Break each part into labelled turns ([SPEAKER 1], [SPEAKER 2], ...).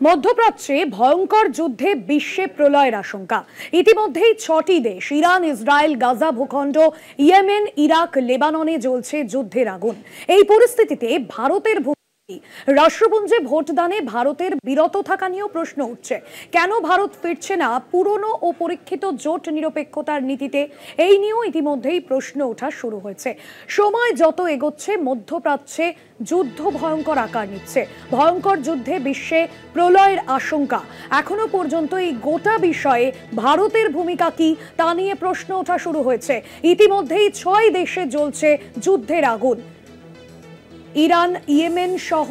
[SPEAKER 1] মধ্যপ্রাচ্যে ভয়ঙ্কর যুদ্ধে বিশ্বে প্রলয়ের আশঙ্কা। ইতিমধ্যেই ৬টি দেশ ইরান, ইসরায়েল, গাজা ভূখণ্ড, ইয়েমেন, ইরাক, লেবাননে জ্বলছে যুদ্ধের আগুন। এই পরিস্থিতিতে ভারতের রাষ্ট্রপুঞ্জে ভোটদানে ভারতের বিরত থাকা নিয়েও প্রশ্ন উঠছে। কেন ভারত ফিরছে না পুরনো ও পরীক্ষিত জোট নিরপেক্ষতার নীতিতে? এই নিয়েও ইতিমধ্যেই প্রশ্ন ওঠা শুরু হয়েছে। সময় যত এগোচ্ছে মধ্যপ্রাচ্যে যুদ্ধ ভয়ঙ্কর আকার নিচ্ছে। ভয়ঙ্কর যুদ্ধে বিশ্বে প্রলয়ের আশঙ্কা। এখনো পর্যন্ত এই গোটা বিষয়ে ভারতের ভূমিকা কি তা নিয়ে প্রশ্ন ওঠা শুরু হয়েছে। ইতিমধ্যেই ৬ দেশে জ্বলছে যুদ্ধের আগুন। ইরান, ইয়েমেন সহ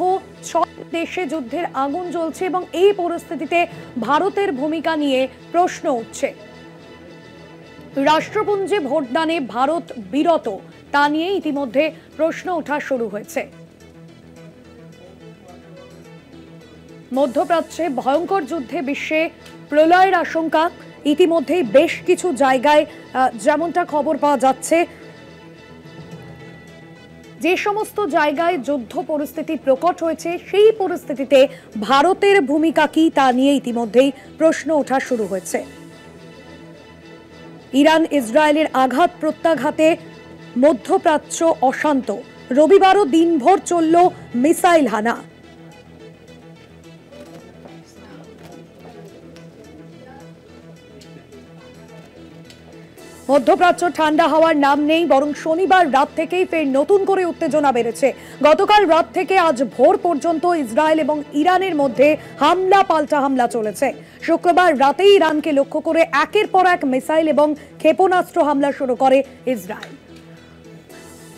[SPEAKER 1] ৬ দেশে যুদ্ধের আগুন জ্বলছে এবং এই পরিস্থিতিতে ভারতের ভূমিকা নিয়ে প্রশ্ন উঠছে। রাষ্ট্রপুঞ্জে ভোটদানে ভারত বিরত, তা নিয়ে ইতিমধ্যে প্রশ্ন ওঠা শুরু হয়েছে। মধ্যপ্রাচ্যে ভয়ঙ্কর যুদ্ধে বিশ্বে প্রলয়ের আশঙ্কা। ইতিমধ্যেই বেশ কিছু জায়গায় যেমনটা খবর পাওয়া যাচ্ছে, যে সমস্ত জায়গায় যুদ্ধ পরিস্থিতি প্রকট হয়েছে সেই পরিস্থিতিতে ভারতের ভূমিকা কি তা নিয়ে ইতিমধ্যেই প্রশ্ন ওঠা শুরু হয়েছে। ইরান ইসরায়েলের আঘাত প্রত্যাঘাতে মধ্যপ্রাচ্য অশান্ত। রবিবারও দিনভর চলল মিসাইল হানা। মধ্যপ্রাচ্য ঠান্ডা হওয়ার নাম নেই, বরং শনিবার রাত থেকেই ফের নতুন করে উত্তেজনা বেড়েছে। গতকাল রাত থেকে আজ ভোর পর্যন্ত ইসরায়েল এবং ইরানের মধ্যে হামলা পাল্টা হামলা চলেছে। শুক্রবার রাতেই ইরানকে লক্ষ্য করে একের পর এক মিসাইল এবং ক্ষেপণাস্ত্র হামলা শুরু করে ইসরায়েল।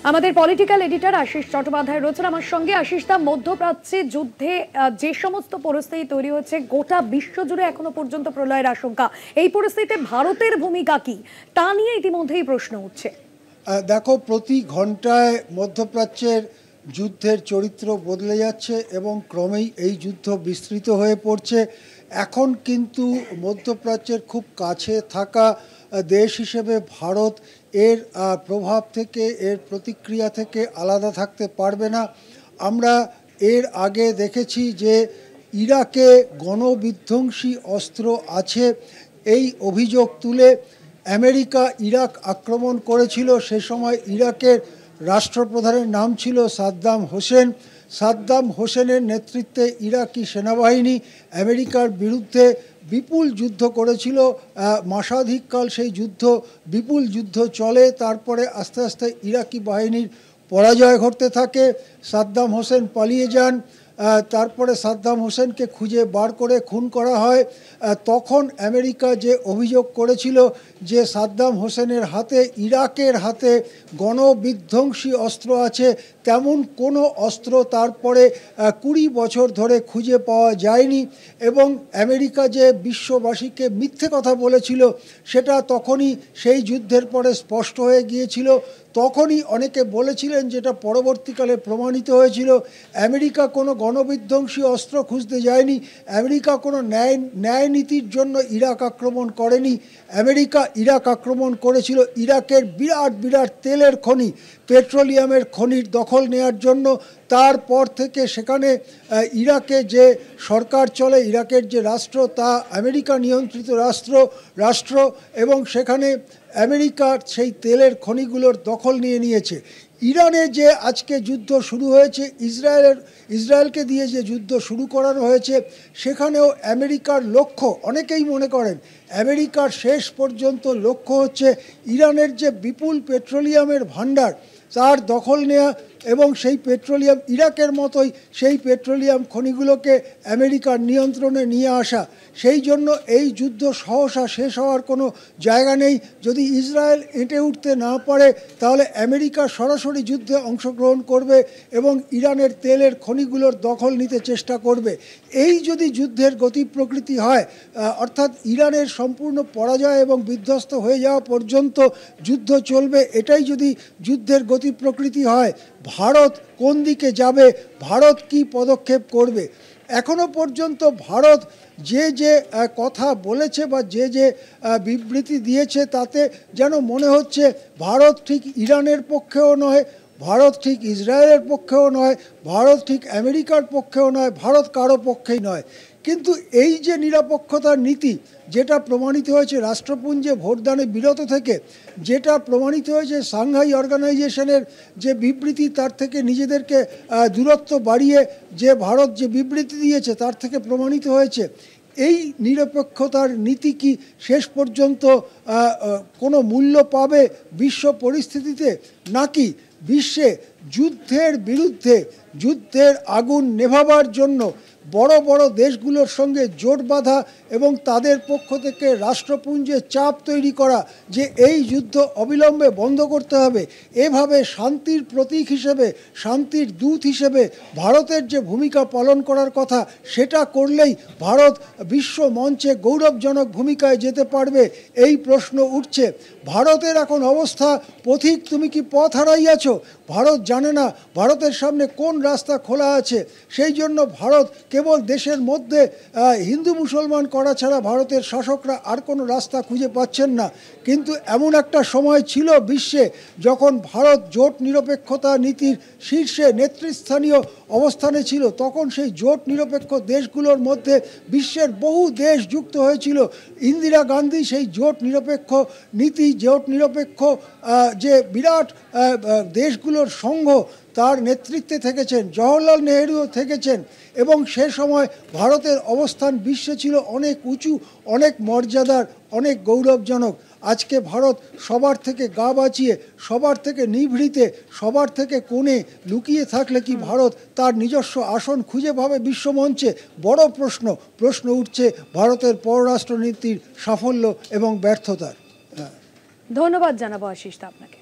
[SPEAKER 1] আমাদের পলিটিক্যাল এডিটর আশিস চট্টোপাধ্যায় রয়েছেন আমার সঙ্গে। আশিস দা, মধ্যপ্রাচ্যে যুদ্ধে যে সমস্ত পরিস্থিতি তৈরি হচ্ছে, গোটা বিশ্বজুড়ে এখনো পর্যন্ত প্রলয়ের আশঙ্কা। এই পরিস্থিতিতে ভারতের ভূমিকা কি তা নিয়ে ইতিমধ্যেই প্রশ্ন উঠছে।
[SPEAKER 2] দেখো, প্রতি ঘন্টায় মধ্যপ্রাচ্যের যুদ্ধের চরিত্র বদলে যাচ্ছে এবং ক্রমেই এই যুদ্ধ বিস্তৃত হয়ে পড়ছে। এখন কিন্তু মধ্যপ্রাচ্যের খুব কাছে থাকা দেশ হিসেবে ভারত এর প্রভাব থেকে, এর প্রতিক্রিয়া থেকে আলাদা থাকতে পারবে না। আমরা এর আগে দেখেছি যে ইরাকে গণবিধ্বংসী অস্ত্র আছে, এই অভিযোগ তুলে আমেরিকা ইরাক আক্রমণ করেছিল। সে সময় ইরাকের রাষ্ট্রপ্রধানের নাম ছিল সাদ্দাম হোসেন। সাদ্দাম হোসেনের নেতৃত্বে ইরাকি সেনাবাহিনী আমেরিকার বিরুদ্ধে বিপুল যুদ্ধ করেছিল। মাসাধিককাল সেই যুদ্ধ, বিপুল যুদ্ধ চলে। তারপরে আস্তে আস্তে ইরাকি বাহিনীর পরাজয় ঘটতে থাকে। সাদ্দাম হোসেন পালিয়ে যান। তারপরে সাদ্দাম হোসেনকে খুঁজে বার করে খুন করা হয়। তখন আমেরিকা যে অভিযোগ করেছিল যে সাদ্দাম হোসেনের হাতে, ইরাকের হাতে গণবিধ্বংসী অস্ত্র আছে, তেমন কোনো অস্ত্র তারপরে 20 বছর ধরে খুঁজে পাওয়া যায়নি। এবং আমেরিকা যে বিশ্ববাসীকে মিথ্যে কথা বলেছিল সেটা তখনই সেই যুদ্ধের পরে স্পষ্ট হয়ে গিয়েছিল। তখনই অনেকে বলেছিলেন, যেটা পরবর্তীকালে প্রমাণিত হয়েছিল, আমেরিকা কোনো গণবিধ্বংসী অস্ত্র খুঁজতে যায়নি, আমেরিকা কোনো ন্যায় নীতির জন্য ইরাক আক্রমণ করেনি। আমেরিকা ইরাক আক্রমণ করেছিল ইরাকের বিরাট বিরাট তেলের খনি, পেট্রোলিয়ামের খনির দখল নেওয়ার জন্য। তারপর থেকে সেখানে ইরাকে যে সরকার চলে, ইরাকের যে রাষ্ট্র, তা আমেরিকা নিয়ন্ত্রিত রাষ্ট্র এবং সেখানে আমেরিকা সেই তেলের খনিগুলোর দখল নিয়ে নিয়েছে। ইরানে যে আজকে যুদ্ধ শুরু হয়েছে, ইসরায়েলকে দিয়ে যে যুদ্ধ শুরু করানো হয়েছে, সেখানেও আমেরিকার লক্ষ্য, অনেকেই মনে করেন আমেরিকার শেষ পর্যন্ত লক্ষ্য হচ্ছে ইরানের যে বিপুল পেট্রোলিয়ামের ভাণ্ডার তার দখল নেওয়া এবং সেই পেট্রোলিয়াম, ইরাকের মতোই সেই পেট্রোলিয়াম খনিগুলোকে আমেরিকার নিয়ন্ত্রণে নিয়ে আসা। সেই জন্য এই যুদ্ধ সহসা শেষ হওয়ার কোনো জায়গা নেই। যদি ইসরায়েল এঁটে উঠতে না পারে তাহলে আমেরিকা সরাসরি যুদ্ধে অংশগ্রহণ করবে এবং ইরানের তেলের খনিগুলোর দখল নিতে চেষ্টা করবে। এই যদি যুদ্ধের গতি প্রকৃতি হয়, অর্থাৎ ইরানের সম্পূর্ণ পরাজয় এবং বিধ্বস্ত হয়ে যাওয়া পর্যন্ত যুদ্ধ চলবে, এটাই যদি যুদ্ধের গতি প্রকৃতি হয়, ভারত কোন দিকে যাবে, ভারত কি পদক্ষেপ করবে? এখনো পর্যন্ত ভারত যে কথা বলেছে বা যে বিবৃতি দিয়েছে, তাতে যেন মনে হচ্ছে ভারত ঠিক ইরানের পক্ষেও নয়, ভারত ঠিক ইসরায়েলের পক্ষেও নয়, ভারত ঠিক আমেরিকার পক্ষেও নয়, ভারত কারো পক্ষেই নয়। কিন্তু এই যে নিরপেক্ষতার নীতি, যেটা প্রমাণিত হয়েছে রাষ্ট্রপুঞ্জে ভোটদানে বিরত থেকে, যেটা প্রমাণিত হয়েছে সাংহাই অর্গানাইজেশনের যে বিবৃতি, তার থেকে নিজেদেরকে দূরত্ব বাড়িয়ে যে ভারত যে বিবৃতি দিয়েছে তার থেকে প্রমাণিত হয়েছে, এই নিরপেক্ষতার নীতি কি শেষ পর্যন্ত কোনো মূল্য পাবে বিশ্ব পরিস্থিতিতে, নাকি বিশ্বে যুদ্ধের বিরুদ্ধে, যুদ্ধের আগুন নেভাবার জন্য বড় বড় দেশগুলোর সঙ্গে জোট বাঁধা এবং তাদের পক্ষ থেকে রাষ্ট্রপুঞ্জে চাপ তৈরি করা যে এই যুদ্ধ অবিলম্বে বন্ধ করতে হবে, এভাবে শান্তির প্রতীক হিসেবে, শান্তির দূত হিসেবে ভারতের যে ভূমিকা পালন করার কথা, সেটা করলেই ভারত বিশ্ব মঞ্চে গৌরবজনক ভূমিকায় যেতে পারবে, এই প্রশ্ন উঠছে। ভারতের এখন অবস্থা পথিক, তুমি কি পথ হারাইয়াছ? ভারত জানে না ভারতের সামনে কোন রাস্তা খোলা আছে। সেই জন্য ভারত কেবল দেশের মধ্যে হিন্দু মুসলমান করা ছাড়া ভারতের শাসকরা আর কোনো রাস্তা খুঁজে পাচ্ছেন না। কিন্তু এমন একটা সময় ছিল বিশ্বে যখন ভারত জোট নিরপেক্ষতা নীতির শীর্ষে নেতৃস্থানীয় অবস্থানে ছিল, তখন সেই জোট নিরপেক্ষ দেশগুলোর মধ্যে বিশ্বের বহু দেশ যুক্ত হয়েছিল। ইন্দিরা গান্ধী সেই জোট নিরপেক্ষ নীতি, জোট নিরপেক্ষ যে বিরাট দেশগুলোর সংঘ, তার নেতৃত্বে থেকেছেন। জওহরলাল নেহরুও থেকেছেন এবং সে সময় ভারতের অবস্থান বিশ্বে ছিল অনেক উঁচু, অনেক মর্যাদার, অনেক গৌরবজনক। আজকে ভারত সবার থেকে গা বাঁচিয়ে, সবার থেকে নিভৃতে, সবার থেকে কোণে লুকিয়ে থাকলে কি ভারত তার নিজস্ব আসন খুঁজে পাবে বিশ্বমঞ্চে? বড় প্রশ্ন উঠছে ভারতের পররাষ্ট্রনীতির সাফল্য এবং ব্যর্থতার।
[SPEAKER 1] ধন্যবাদ জানাবো আশিস দা আপনাকে।